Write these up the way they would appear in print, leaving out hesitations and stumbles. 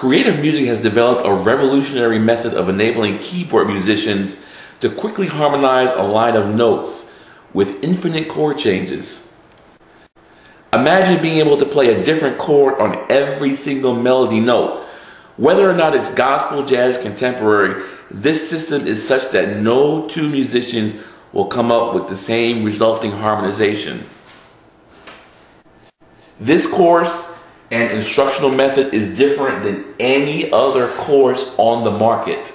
Creative music has developed a revolutionary method of enabling keyboard musicians to quickly harmonize a line of notes with infinite chord changes. Imagine being able to play a different chord on every single melody note. Whether or not it's gospel, jazz, contemporary, this system is such that no two musicians will come up with the same resulting harmonization. This course and instructional method is different than any other course on the market.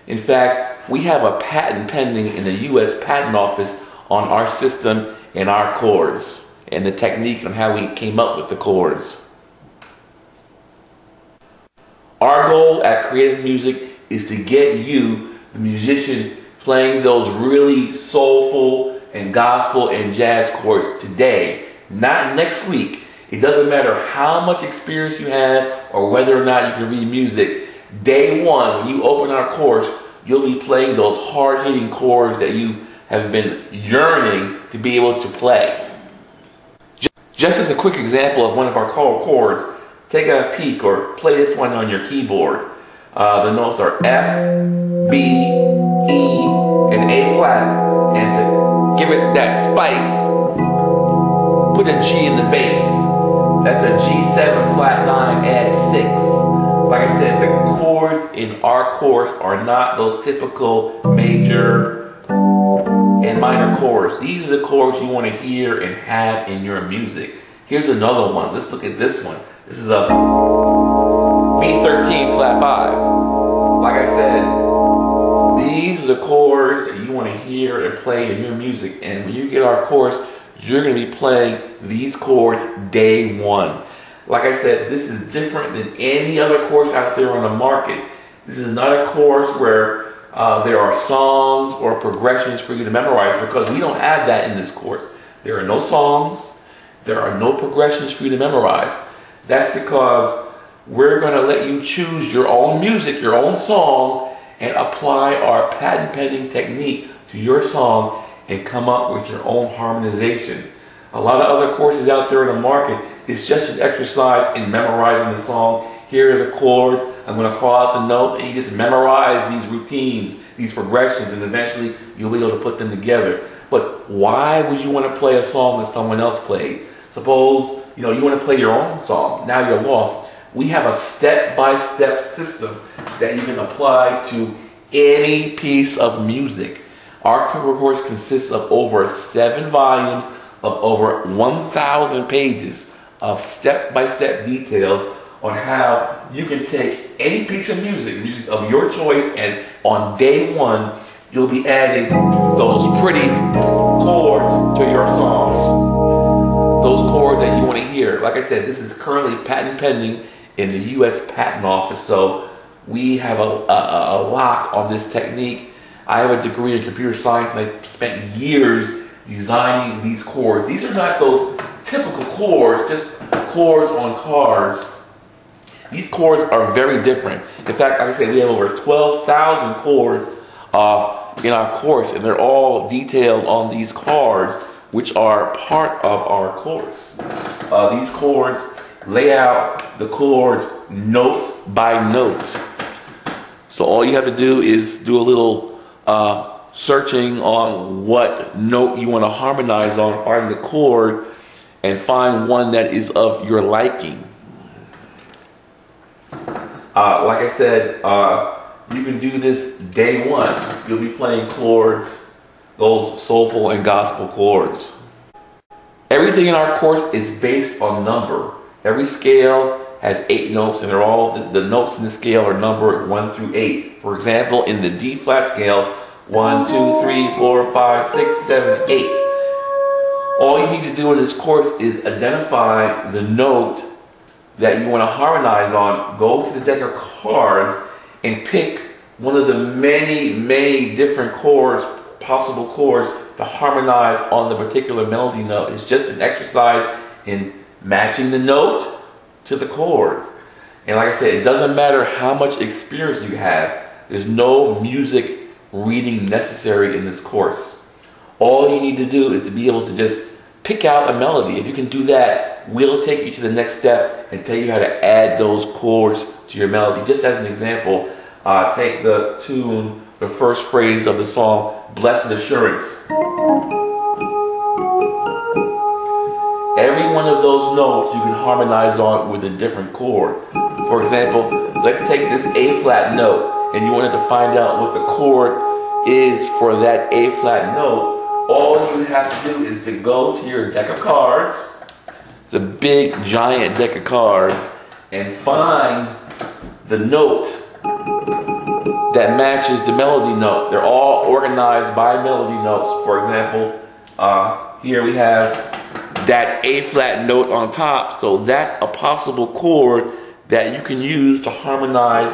In fact, we have a patent pending in the U.S. Patent Office on our system and our chords and the technique on how we came up with the chords. Our goal at Creative Music is to get you, the musician, playing those really soulful and gospel and jazz chords today, not next week. It doesn't matter how much experience you have or whether or not you can read music. Day one, when you open our course, you'll be playing those hard-hitting chords that you have been yearning to be able to play. Just as a quick example of one of our chords, take a peek or play this one on your keyboard. The notes are F, B, E, and A flat. And to give it that spice, put a G in the bass. That's a G7 flat 9, add 6. Like I said, the chords in our course are not those typical major and minor chords. These are the chords you want to hear and have in your music. Here's another one. Let's look at this one. This is a B13 flat 5. Like I said, these are the chords that you want to hear and play in your music. And when you get our course, you're going to be playing these chords day one. Like I said, this is different than any other course out there on the market. This is not a course where there are songs or progressions for you to memorize, because we don't have that in this course. There are no songs. There are no progressions for you to memorize. That's because we're going to let you choose your own music, your own song, and apply our patent pending technique to your song and come up with your own harmonization. A lot of other courses out there in the market, it's just an exercise in memorizing the song. Here are the chords. I'm going to call out the note, and you just memorize these routines, these progressions, and eventually you'll be able to put them together. But why would you want to play a song that someone else played? Suppose you want to play your own song. Now you're lost. We have a step-by-step system that you can apply to any piece of music. Our course consists of over 7 volumes of over 1,000 pages of step-by-step details on how you can take any piece of music of your choice, and on day one, you'll be adding those pretty chords to your songs. Those chords that you want to hear. Like I said, this is currently patent pending in the U.S. Patent Office, so we have a lock on this technique. I have a degree in computer science, and I spent years designing these chords. These are not those typical chords, just chords on cards. These chords are very different. In fact, like I said, we have over 12,000 chords in our course, and they're all detailed on these cards, which are part of our course. These chords lay out the chords note by note. So all you have to do is do a little searching on what note you want to harmonize on, find the chord, and find one that is of your liking. Like I said, you can do this day one. You'll be playing chords, those soulful and gospel chords. Everything in our course is based on number. Every scale has 8 notes, and they're all the notes in the scale are numbered 1 through 8. For example, in the D flat scale, 1, 2, 3, 4, 5, 6, 7, 8. All you need to do in this course is identify the note that you want to harmonize on. Go to the deck of cards and pick one of the many different chords, possible chords, to harmonize on the particular melody note. It's just an exercise in matching the note to the chord. And like I said, it doesn't matter how much experience you have. There's no music reading necessary in this course. All you need to do is to be able to just pick out a melody. If you can do that, we'll take you to the next step and tell you how to add those chords to your melody. Just as an example, take the tune, the first phrase of the song, Blessed Assurance. Every one of those notes you can harmonize on with a different chord. For example, let's take this A flat note, and you wanted to find out what the chord is for that A flat note. All you have to do is to go to your deck of cards, it's a big giant deck of cards, and find the note that matches the melody note. They're all organized by melody notes. For example, here we have that A flat note on top, so that's a possible chord that you can use to harmonize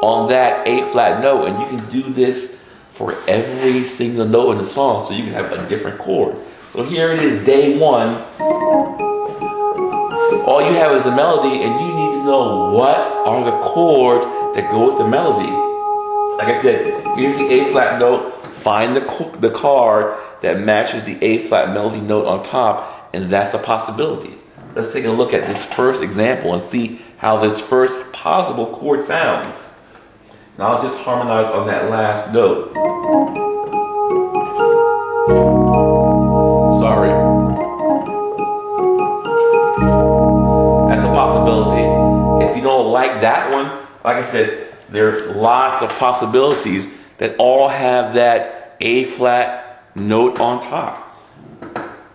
on that A flat note, and you can do this for every single note in the song, so you can have a different chord. So here it is, day one. All you have is a melody, and you need to know what are the chords that go with the melody. Like I said, here's the A flat note. Find the card that matches the A flat melody note on top, and that's a possibility. Let's take a look at this first example and see how this first possible chord sounds. Now I'll just harmonize on that last note. Sorry. That's a possibility. If you don't like that one, like I said, there's lots of possibilities that all have that A flat note on top.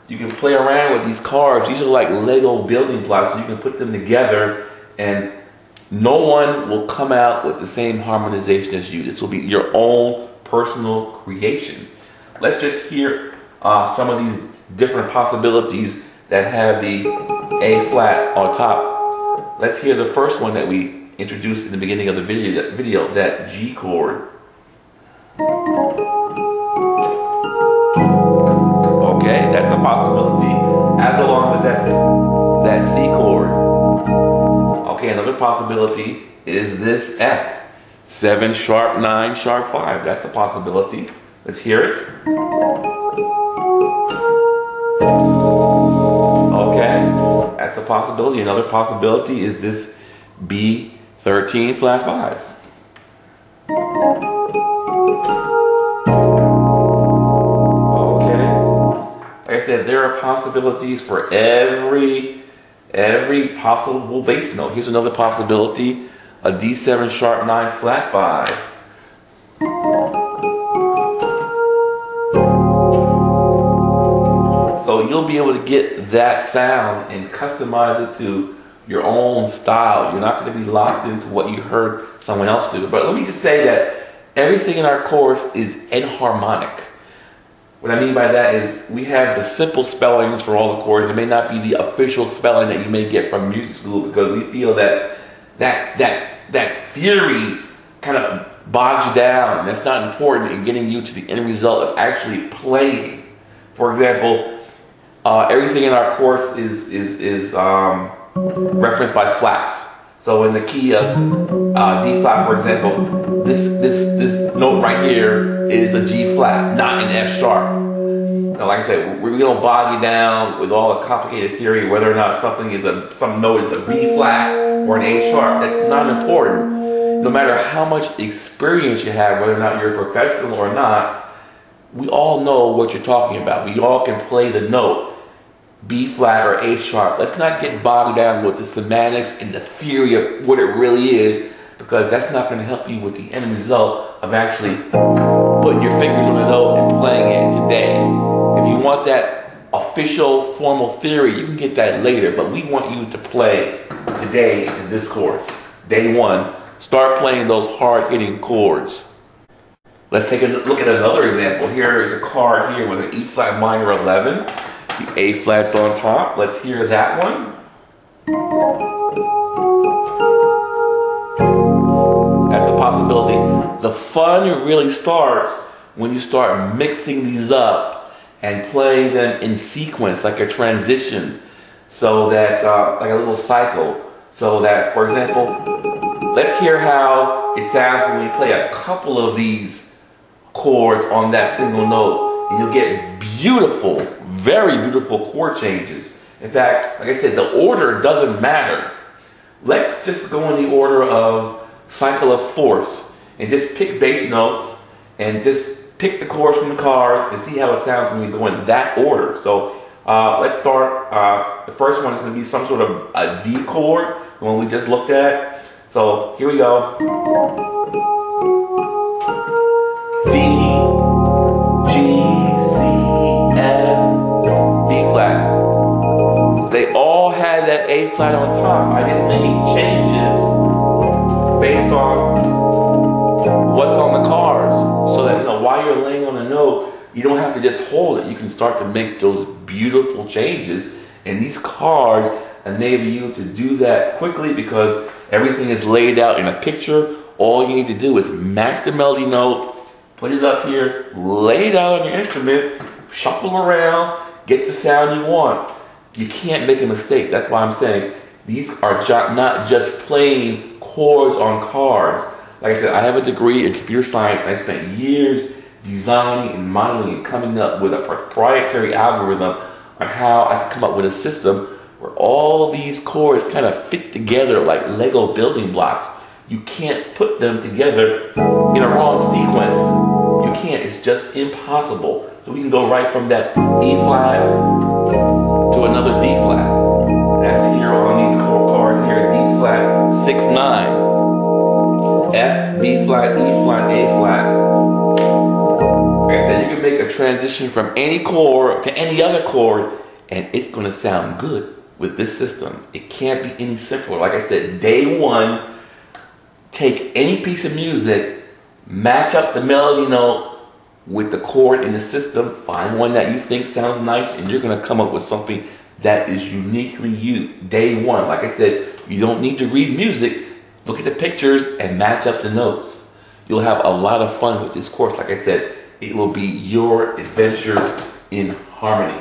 You can play around with these cards. These are like Lego building blocks, so you can put them together and no one will come out with the same harmonization as you. This will be your own personal creation. Let's just hear some of these different possibilities that have the A flat on top. Let's hear the first one that we introduced in the beginning of the video, that G chord. Okay, that's a possibility, as along with that C chord. Okay, another possibility is this F. 7 sharp 9 sharp 5. That's a possibility. Let's hear it. Okay, that's a possibility. Another possibility is this B 13 flat 5. Okay. Like I said, there are possibilities for every possible bass note. Here's another possibility, a D7 sharp 9 flat 5. So you'll be able to get that sound and customize it to your own style. You're not going to be locked into what you heard someone else do. But let me just say that everything in our course is enharmonic. What I mean by that is we have the simple spellings for all the chords. It may not be the official spelling that you may get from music school, because we feel that theory kind of bogs you down. That's not important in getting you to the end result of actually playing. For example, everything in our course is referenced by flats. So in the key of D flat, for example, this note right here is a G flat, not an F sharp. Now, like I said, we don't bog you down with all the complicated theory whether or not some note is a B flat or an A sharp. That's not important. No matter how much experience you have, whether or not you're a professional or not, we all know what you're talking about. We all can play the note B flat or A sharp. Let's not get bogged down with the semantics and the theory of what it really is, because that's not going to help you with the end result of actually putting your fingers on the note and playing it today. If you want that official formal theory, you can get that later, but we want you to play today in this course. Day one, start playing those hard-hitting chords. Let's take a look at another example. Here is a card here with an E flat minor 11. The A flat's on top. Let's hear that one. That's a possibility. The fun really starts when you start mixing these up and playing them in sequence, like a transition, so that, like a little cycle. So that, for example, let's hear how it sounds when we play a couple of these chords on that single note. And you'll get beautiful, very beautiful chord changes. In fact, like I said, the order doesn't matter. let's just go in the order of cycle of force and just pick bass notes and just pick the chords from the cars and see how it sounds when we go in that order. So let's start. The first one is going to be some sort of a D chord, the one we just looked at. So here we go. D, G, C, F, B flat. They all had that A flat on top. I just made changes based on what's on the cards, so that while you're laying on a note, you don't have to just hold it. You can start to make those beautiful changes, and these cards enable you to do that quickly because everything is laid out in a picture. All you need to do is match the melody note, put it up here, lay it out on your instrument, shuffle around, get the sound you want. You can't make a mistake. That's why I'm saying these are not just plain chords on cards. Like I said, I have a degree in computer science. I spent years designing and modeling and coming up with a proprietary algorithm on how I can come up with a system where all these chords kind of fit together like Lego building blocks. You can't put them together in a wrong sequence. You can't. It's just impossible. So we can go right from that E flat to another D flat. That's here on these cards here. D flat 6, 9. F, B flat, E flat, A flat. Like I said, you can make a transition from any chord to any other chord, and it's going to sound good with this system. It can't be any simpler. Like I said, day one, take any piece of music, match up the melody note with the chord in the system, find one that you think sounds nice, and you're going to come up with something that is uniquely you. Day one, like I said, you don't need to read music. Look at the pictures and match up the notes. You'll have a lot of fun with this course. Like I said, it will be your adventure in harmony.